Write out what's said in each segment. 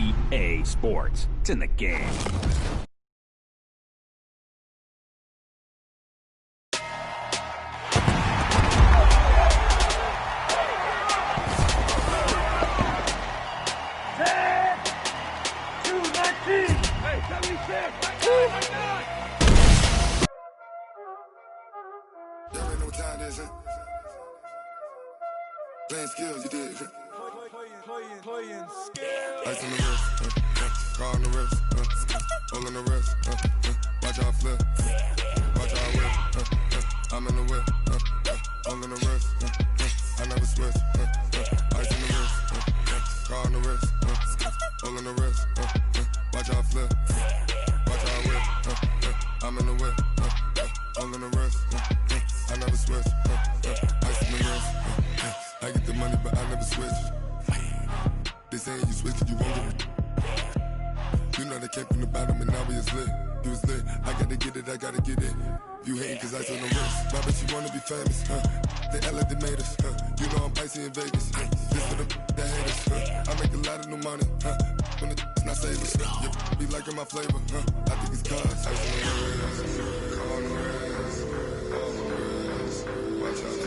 EA Sports. It's in the game. Playing skills, you did. Playing skills. Ice on the wrist, car on the wrist, all on the wrist, watch out flip, watch out whip, I'm in the whip, all on the wrist, I never switch, ice on the wrist, car on the wrist, all on the wrist, watch out flip, watch out whip, I'm in the whip, all on the wrist, I never switch, ice on the wrist. I get the money, but I never switch. They saying you switch, you won't get it. You know they came from the bottom and now we is lit. You was lit, I gotta get it, I gotta get it. You hating cause I on the wrist. Why bet you wanna be famous, They act like they made us, You know I'm icy in Vegas, This for the that hate us, I make a lot of new money, When it's not savers, You be liking my flavor, I think it's cause ice on the wrist, on the wrist, on the wrist. Watch out,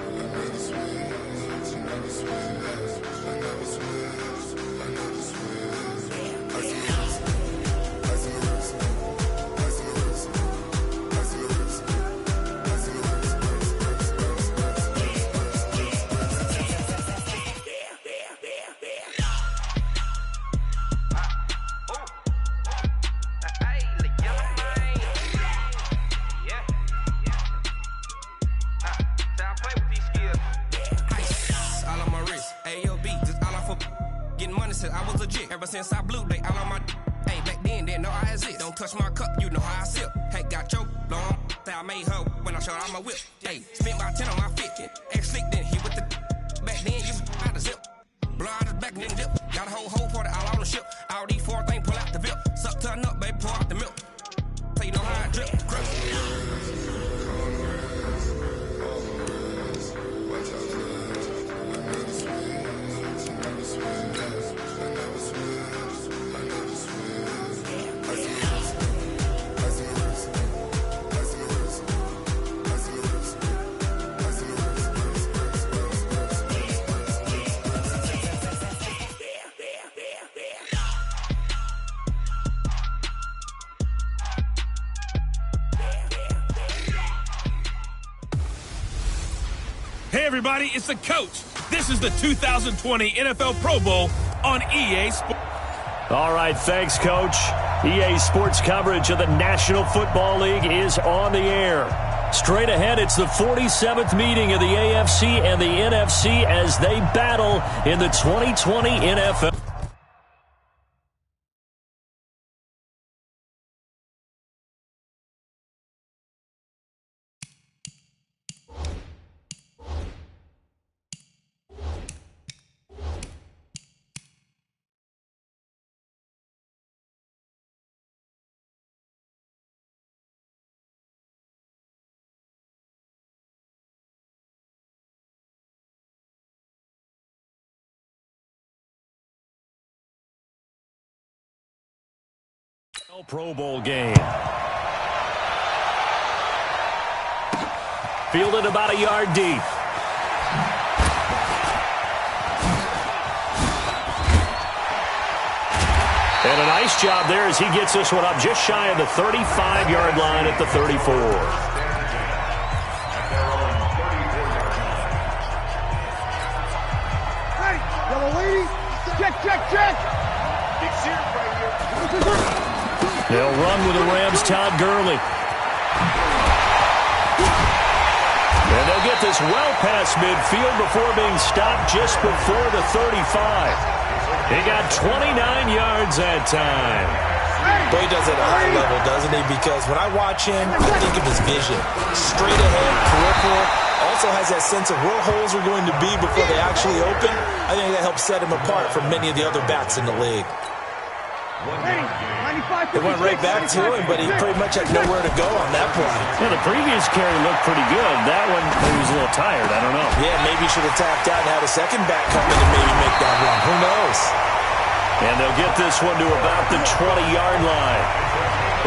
I never switch. I never switch, I never switch, I never switch. Ice in the wrist, ice in the wrist, ice in the wrist, ice in the wrist, ice in the wrist, I was legit. Ever since I blew, they all on my hey, back then, didn't know I exist. Don't touch my cup, you know how I sip. Hey, got choked, long. Say I made her when I showed out my whip. Hey, spent my 10 on my 50. Ex-slick, then he with the back then, you out the zip. Blow out his back, then dip. Got a whole party all on the ship. All these four things, pull out the VIP. Suck, turn up, baby, pour out the milk. So you know how I drip. Crush. Hey everybody, it's the coach. This is the 2020 NFL Pro Bowl on EA Sports. All right, thanks, Coach. EA Sports coverage of the National Football League is on the air. Straight ahead, it's the 47th meeting of the AFC and the NFC as they battle in the 2020 NFL. Pro Bowl game. Fielded about a yard deep. And a nice job there as he gets this one up just shy of the 35-yard line at the 34. Hey, yellow lady, check. Big series right here. They'll run with the Rams' Todd Gurley. And they'll get this well past midfield before being stopped just before the 35. He got 29 yards that time. Boy, he does it at a high level, doesn't he? Because when I watch him, I think of his vision. Straight ahead, peripheral. Also has that sense of where holes are going to be before they actually open. I think that helps set him apart from many of the other backs in the league. It went right back to him, but he pretty much had nowhere to go on that play. Yeah, the previous carry looked pretty good. That one, he was a little tired. I don't know. Yeah, maybe he should have tapped out and had a second back come in and maybe make that run. Who knows? And they'll get this one to about the 20-yard line.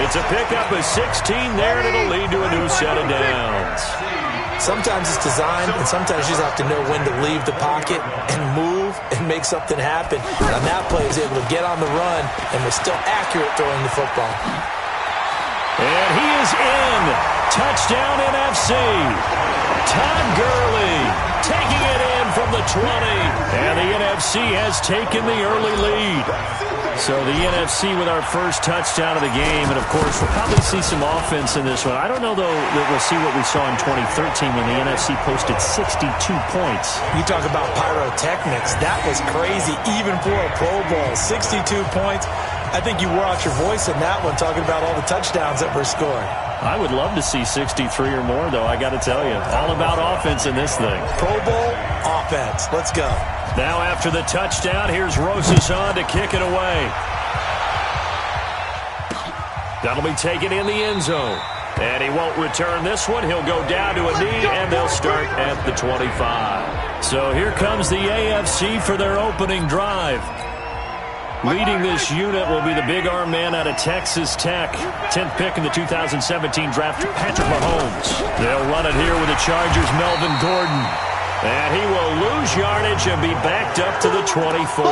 It's a pickup of 16 there, and it'll lead to a new set of downs. Sometimes it's designed, and sometimes you just have to know when to leave the pocket and move and make something happen. On that play, he was able to get on the run and was still accurate throwing the football. And he is in. Touchdown NFC. Todd Gurley taking it in from the 20. And the NFC has taken the early lead. So the NFC with our first touchdown of the game. And, of course, we'll probably see some offense in this one. I don't know, though, that we'll see what we saw in 2013 when the NFC posted 62 points. You talk about pyrotechnics. That was crazy, even for a Pro Bowl. 62 points. I think you wore out your voice in that one, talking about all the touchdowns that were scored. I would love to see 63 or more, though, I got to tell you. All about offense in this thing. Pro Bowl offense. Let's go. Now after the touchdown, here's Rosazon to kick it away. That'll be taken in the end zone. And he won't return this one. He'll go down to a knee, and they'll start at the 25. So here comes the AFC for their opening drive. Leading this unit will be the big arm man out of Texas Tech. 10th pick in the 2017 draft, Patrick Mahomes. They'll run it here with the Chargers' Melvin Gordon. And he will lose yardage and be backed up to the 24.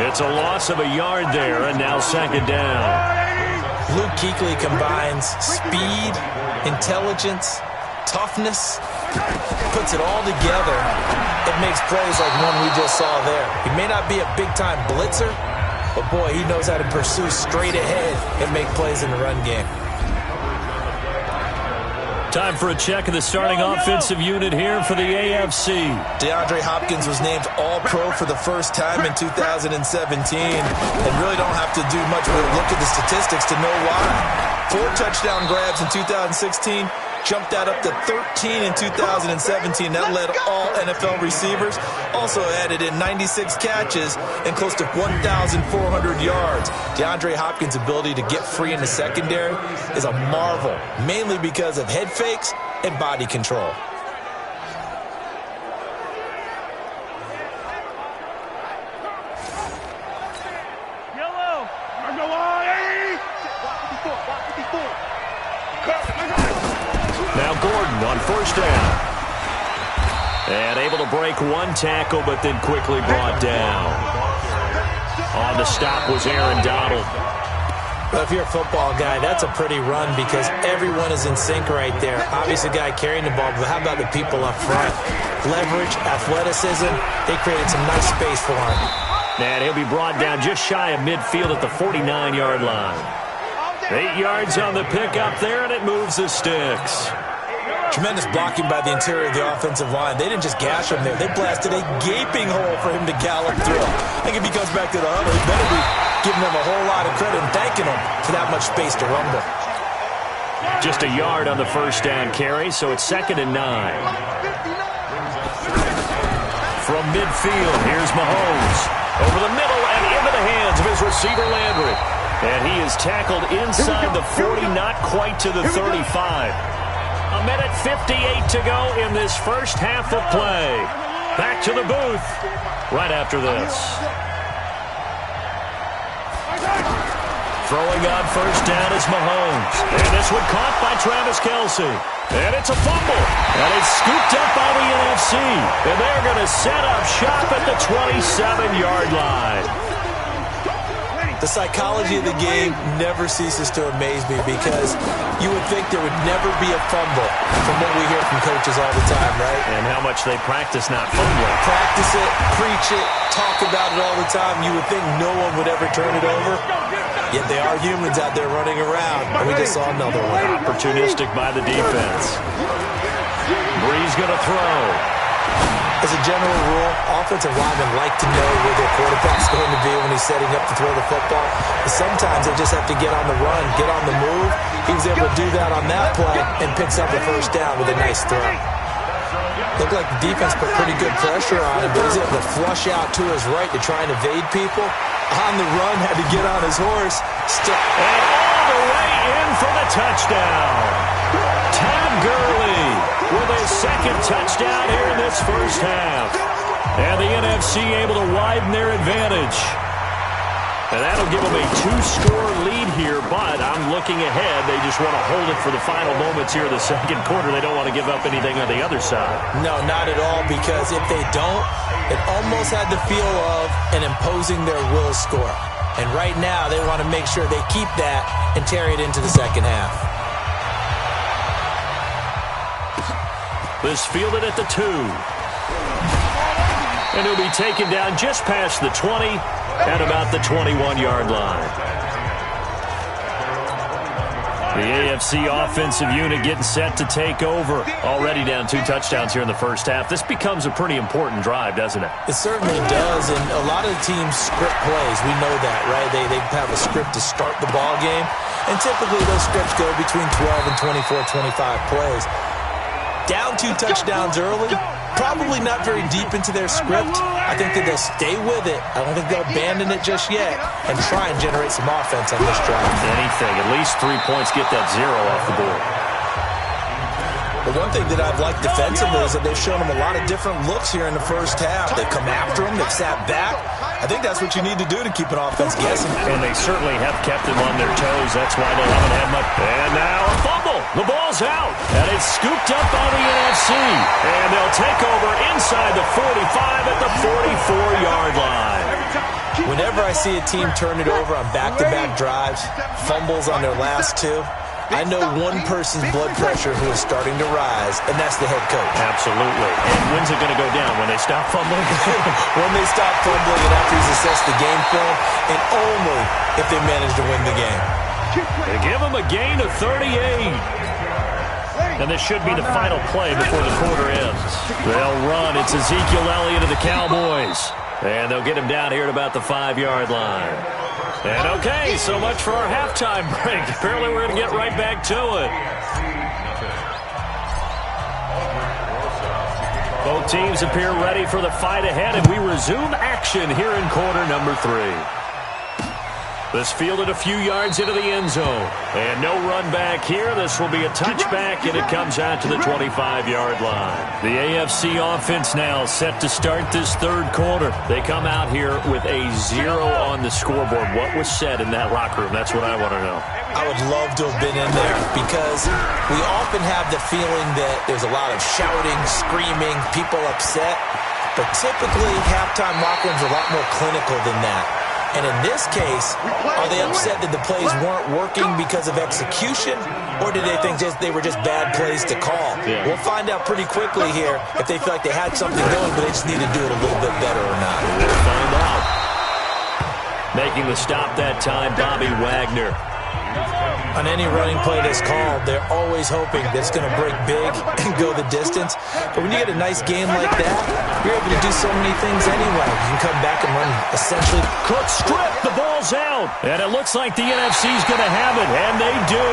It's a loss of a yard there, and now second down. Luke Kuechly combines speed, intelligence, toughness, puts it all together. It makes plays like one we just saw there. He may not be a big-time blitzer, but, boy, he knows how to pursue straight ahead and make plays in the run game. Time for a check of the starting offensive unit here for the AFC. DeAndre Hopkins was named All-Pro for the first time in 2017, and really don't have to do much but look at the statistics to know why. 4 touchdown grabs in 2016, jumped that up to 13 in 2017. That led all NFL receivers. Also added in 96 catches and close to 1,400 yards. DeAndre Hopkins' ability to get free in the secondary is a marvel, mainly because of head fakes and body control. Now Gordon on first down. And able to break one tackle, but then quickly brought down. On the stop was Aaron Donald. Well, if you're a football guy, that's a pretty run because everyone is in sync right there. Obviously, the guy carrying the ball, but how about the people up front? Leverage, athleticism, they created some nice space for him. And he'll be brought down just shy of midfield at the 49-yard line. 8 yards on the pickup there, and it moves the sticks. Tremendous blocking by the interior of the offensive line. They didn't just gash him there. They blasted a gaping hole for him to gallop through. I think if he comes back to the huddle, he better be giving them a whole lot of credit and thanking them for that much space to rumble. Just a yard on the first down carry, so it's 2nd and 9. From midfield, here's Mahomes. Over the middle and into the hands of his receiver, Landry. And he is tackled inside the 40, not quite to the 35. A minute 58 to go in this first half of play. Back to the booth right after this. Throwing on first down is Mahomes. And this one caught by Travis Kelce. And it's a fumble. And it's scooped up by the NFC. And they're going to set up shop at the 27-yard line. The psychology of the game never ceases to amaze me because you would think there would never be a fumble from what we hear from coaches all the time, right? And how much they practice not fumbling. Practice it, preach it, talk about it all the time. You would think no one would ever turn it over. Yet they are humans out there running around, and we just saw another one. Opportunistic by the defense. Brees going to throw. As a general rule, offensive linemen like to know where their quarterback's going to be when he's setting up to throw the football. But sometimes they just have to get on the run, get on the move. He was able to do that on that play and picks up the first down with a nice throw. Looked like the defense put pretty good pressure on him, but he's able to flush out to his right to try and evade people. On the run, had to get on his horse. And all the way in for the touchdown. Todd Gurley with his second touchdown here in this first half. And the NFC able to widen their advantage. And that'll give them a 2-score lead here, but I'm looking ahead. They just want to hold it for the final moments here in the second quarter. They don't want to give up anything on the other side. No, not at all, because if they don't, it almost had the feel of an imposing their will score. And right now, they want to make sure they keep that and carry it into the second half. This fielded at the 2. And he'll be taken down just past the 20 at about the 21-yard line. The AFC offensive unit getting set to take over. Already down 2 touchdowns here in the first half. This becomes a pretty important drive, doesn't it? It certainly does, and a lot of the teams script plays. We know that, right? They have a script to start the ball game, and typically those scripts go between 12 and 24, 25 plays. Down 2 touchdowns early, probably not very deep into their script. I think that they'll stay with it. I don't think they'll abandon it just yet and try and generate some offense on this drive. Anything. At least 3 points, get that 0 off the board. But one thing that I've liked defensively is that they've shown them a lot of different looks here in the first half. They've come after them. They've sat back. I think that's what you need to do to keep an offense guessing. And they certainly have kept them on their toes. That's why they haven't had much. And now a fumble. The ball's out. And it's scooped up by the NFC. And they'll take over inside the 45 at the 44-yard line. Whenever I see a team turn it over on back-to-back drives, fumbles on their last 2, I know one person's blood pressure who is starting to rise, and that's the head coach. Absolutely. And when's it going to go down? When they stop fumbling? When they stop fumbling and after he's assessed the game film, and only if they manage to win the game. They give him a gain of 38. And this should be the final play before the quarter ends. They'll run. It's Ezekiel Elliott of the Cowboys. And they'll get him down here at about the 5-yard line. And okay, so much for our halftime break. Apparently we're going to get right back to it. Both teams appear ready for the fight ahead, and we resume action here in quarter number 3. This fielded a few yards into the end zone. And no run back here. This will be a touchback, and it comes out to the 25-yard line. The AFC offense now set to start this third quarter. They come out here with a 0 on the scoreboard. What was said in that locker room? That's what I want to know. I would love to have been in there because we often have the feeling that there's a lot of shouting, screaming, people upset. But typically, halftime locker rooms are a lot more clinical than that. And in this case, are they upset that the plays weren't working because of execution, or did they think they were just bad plays to call? Yeah. We'll find out pretty quickly here if they feel like they had something going, but they just need to do it a little bit better or not. We'll find out. Making the stop that time, Bobby Wagner. On any running play that's called, they're always hoping that it's going to break big and go the distance. But when you get a nice game like that, you're able to do so many things anyway. You can come back and run essentially. Cook strip, the ball's out. And it looks like the NFC's going to have it, and they do.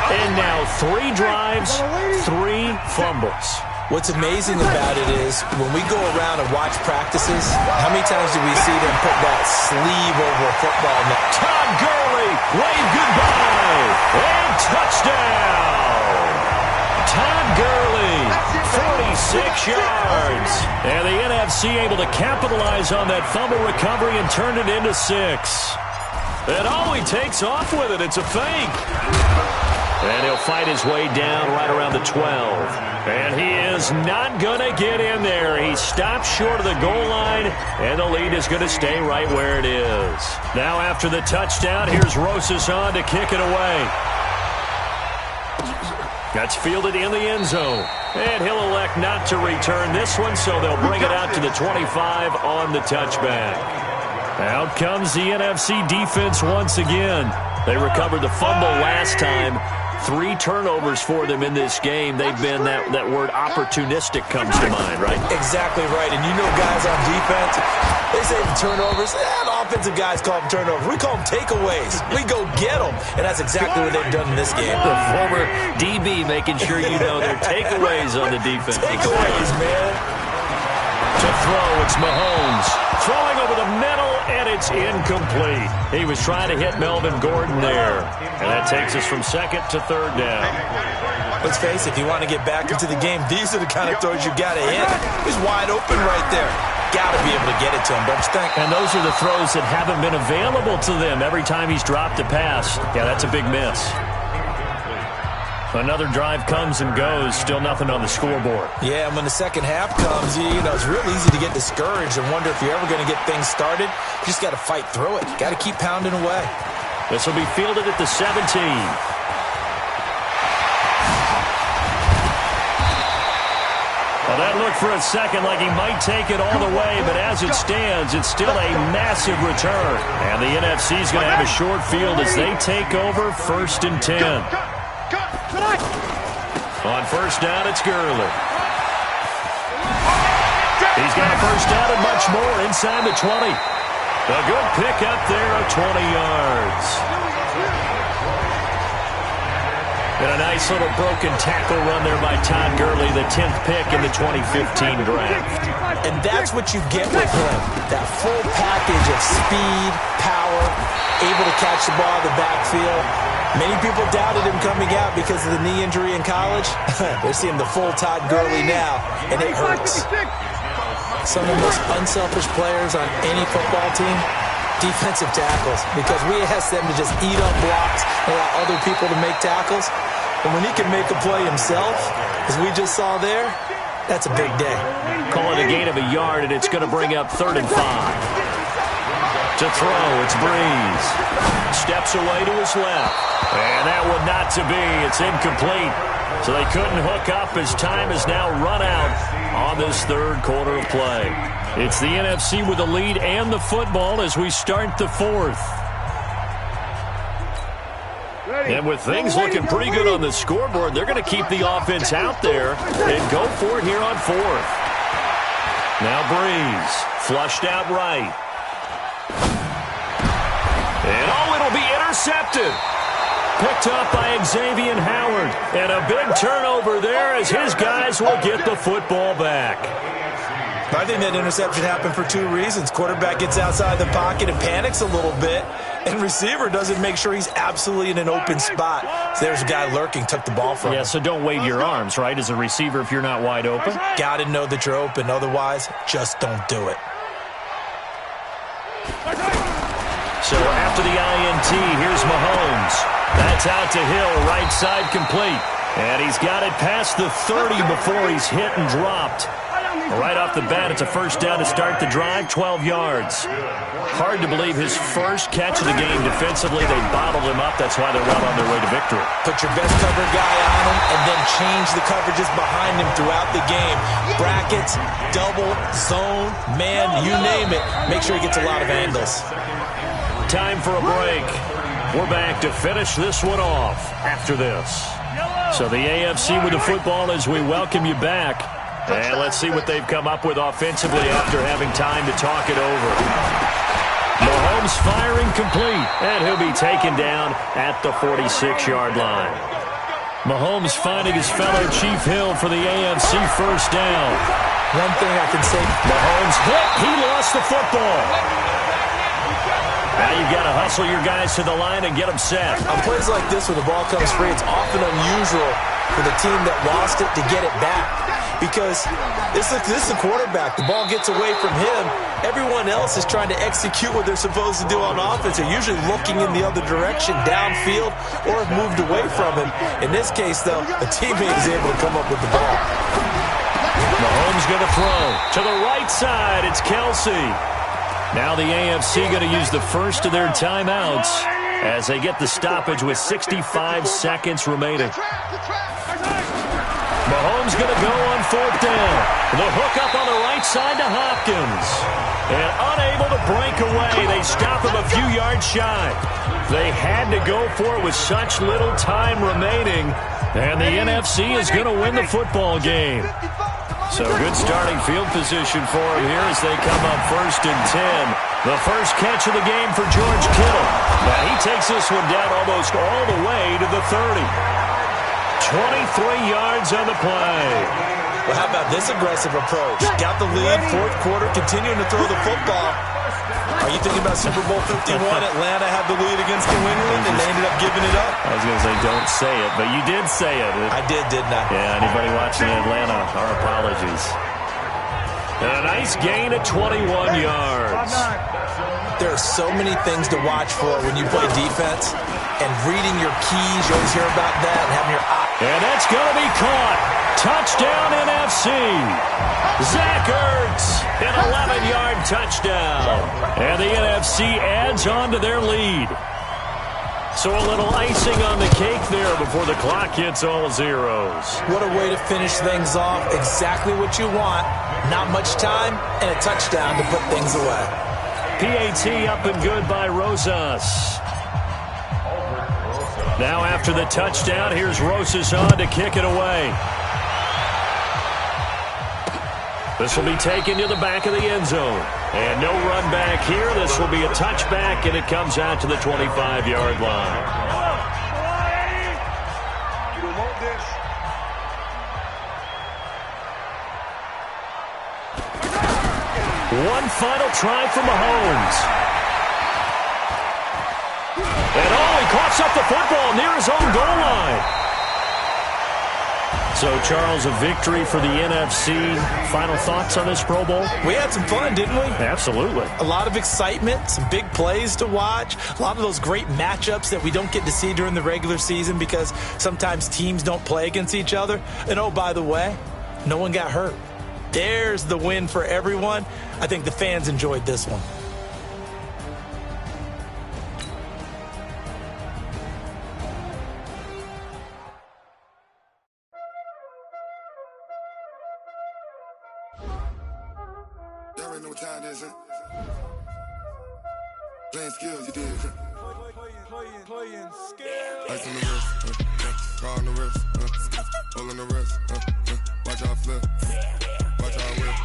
And now 3 drives, 3 fumbles. What's amazing about it is when we go around and watch practices, how many times do we see them put that sleeve over a football net? Todd Gurley, wave goodbye, and touchdown. Todd Gurley, 46 yards. And the NFC able to capitalize on that fumble recovery and turn it into 6. And he takes off with it. It's a fake. And he'll fight his way down right around the 12. And he is not going to get in there. He stops short of the goal line, and the lead is going to stay right where it is. Now after the touchdown, here's Rosas on to kick it away. That's fielded in the end zone. And he'll elect not to return this one, so they'll bring it out to the 25 on the touchback. Out comes the NFC defense once again. They recovered the fumble last time. 3 turnovers for them in this game. They've been, that word opportunistic comes to mind, right? Exactly right. And you know guys on defense, they say turnovers. The offensive guys call them turnovers. We call them takeaways. We go get them. And that's exactly what they've done in this game. The former DB making sure you know their takeaways on the defense. Takeaways, man. To throw, it's Mahomes. Throwing over the middle, and it's incomplete. He was trying to hit Melvin Gordon there. And that takes us from 2nd to 3rd down. Let's face it, if you want to get back into the game, these are the kind of throws you got to hit. He's wide open right there. got to be able to get it to him, don't you think? And those are the throws that haven't been available to them every time he's dropped a pass. Yeah, that's a big miss. Another drive comes and goes, still nothing on the scoreboard. Yeah, and when the second half comes, it's real easy to get discouraged and wonder if you're ever going to get things started. You just got to fight through it. Got to keep pounding away. This will be fielded at the 17. Well, that looked for a second like he might take it all the way, but as it stands, it's still a massive return. And the NFC is going to have a short field as they take over 1st and 10. On first down, it's Gurley. He's got a first down and much more inside the 20. A good pickup there of 20 yards. And a nice little broken tackle run there by Todd Gurley, the 10th pick in the 2015 draft. And that's what you get with him. That full package of speed, power, able to catch the ball in the backfield. Many people doubted him coming out because of the knee injury in college. They're seeing the full Todd Gurley now, and it hurts. Some of the most unselfish players on any football team, defensive tackles, because we ask them to just eat up blocks and allow other people to make tackles. And when he can make a play himself, as we just saw there, that's a big day. Call it a gain of a yard, and it's going to bring up 3rd and 5. To throw, it's Breeze. Steps away to his left. And that one not to be. It's incomplete. So they couldn't hook up as time is now run out on this 3rd quarter of play. It's the NFC with the lead and the football as we start the 4th. And with things looking pretty good on the scoreboard, they're going to keep the offense out there and go for it here on 4th. Now Breeze, flushed out right. And it'll be intercepted. Picked up by Xavier Howard. And a big turnover there as his guys will get the football back. I think that interception happened for 2 reasons. Quarterback gets outside the pocket and panics a little bit, and receiver doesn't make sure he's absolutely in an open spot. So there's a guy lurking, took the ball from him. Yeah, so don't wave your arms, right, as a receiver if you're not wide open? Got to know that you're open. Otherwise, just don't do it. So after the INT, here's Mahomes. That's out to Hill, right side complete. And he's got it past the 30 before he's hit and dropped. Right off the bat, it's a first down to start the drive, 12 yards. Hard to believe his first catch of the game defensively. They bottled him up. That's why they're well on their way to victory. Put your best cover guy on him and then change the coverages behind him throughout the game. Brackets, double, zone, man, you name it. Make sure he gets a lot of angles. Time for a break. We're back to finish this one off after this. So the AFC with the football as we welcome you back. And let's see what they've come up with offensively after having time to talk it over. Mahomes firing complete, and he'll be taken down at the 46-yard line. Mahomes finding his fellow Chief Hill for the AFC first down. One thing I can say, Mahomes hit. He lost the football. Now you've got to hustle your guys to the line and get them set. On plays like this where the ball comes free, it's often unusual for the team that lost it to get it back. Because this is the quarterback. The ball gets away from him. Everyone else is trying to execute what they're supposed to do on offense. They're usually looking in the other direction, downfield, or have moved away from him. In this case, though, a teammate is able to come up with the ball. Mahomes going to throw. To the right side, it's Kelsey. Now the AFC going to use the first of their timeouts as they get the stoppage with 65 seconds remaining. Mahomes going to go on fourth down. The hook up on the right side to Hopkins. And unable to break away, they stop him a few yards shy. They had to go for it with such little time remaining. And the NFC is going to win the football game. So good starting field position for him here as they come up 1st and 10. The first catch of the game for George Kittle. Now he takes this one down almost all the way to the 30. 23 yards on the play. Well, how about this aggressive approach? Got the lead, 4th quarter, continuing to throw the football. Are you thinking about Super Bowl 51? Atlanta had the lead against New England, and they ended up giving it up? I was going to say, don't say it, but you did say it. I did, didn't I? Yeah, anybody watching Atlanta, our apologies. And a nice gain of 21 yards. There are so many things to watch for when you play defense. And reading your keys, you always hear about that, and having your eye. And that's going to be caught. Touchdown, NFC. Zach Ertz, an 11-yard touchdown. And the NFC adds on to their lead. So a little icing on the cake there before the clock hits all zeros. What a way to finish things off. Exactly what you want. Not much time and a touchdown to put things away. PAT up and good by Rosas. Now after the touchdown, here's Rosas on to kick it away. This will be taken to the back of the end zone. And no run back here. This will be a touchback, and it comes out to the 25-yard line. One final try for Mahomes. And he coughs up the football near his own goal line. So, Charles, a victory for the NFC. Final thoughts on this Pro Bowl? We had some fun, didn't we? Absolutely. A lot of excitement, some big plays to watch, a lot of those great matchups that we don't get to see during the regular season because sometimes teams don't play against each other. And, oh, by the way, no one got hurt. There's the win for everyone. I think the fans enjoyed this one. Y'all already know what time it is, huh? Playing skills, you did. Playing skills. Ice on the wrist, car on the wrist, hole on the wrist, watch how I flip, watch how I whip,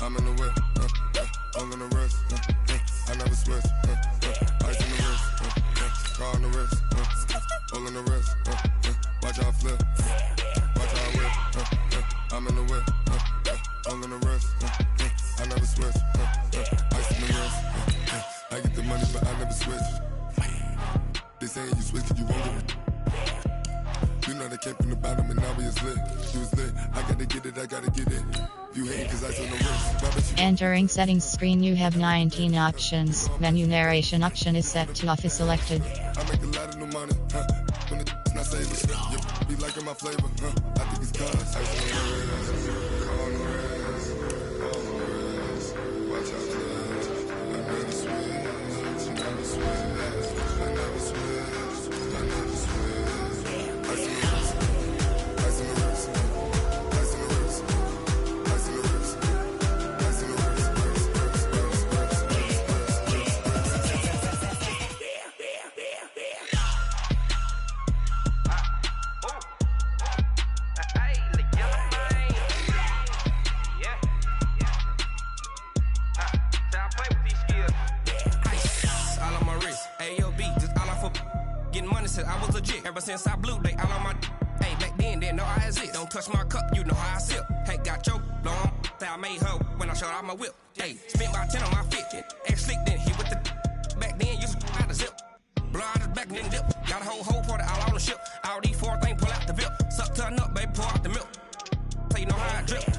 I'm in the whip, hole on the wrist, I never switch, ice on the wrist, car on the wrist, hole on the wrist, watch how I flip, watch how I whip, I'm in the whip, hole on the wrist, I never switch, ice on the wrist, I get the money but I never switch. They saying you switch and you won't get it. You know they came from the bottom and now we is lit. You was lit. I gotta get it, I gotta get it. You hate cause I on the wrist. Entering settings screen, you have 19 options. Menu narration option is set to office selected. I make a lot of new money, when it's not saving. You be liking my flavor, I think it's cause. Ice on the wrist, on the wrist, watch out for this. I never switch, never switch. Ever since I blew, they all on my hey, back then, didn't know I exist. Don't touch my cup, you know how I sip. Hey, got your long, say I made her when I showed out my whip. Hey, spent my 10 on my fit. Ex slick, then he with the back then, used to out the zip. Blow out his back, then dip. Got a whole party all on the ship. All these four things, pull out the VIP. Suck to a nut, baby, pour out the milk. So you know how I drip.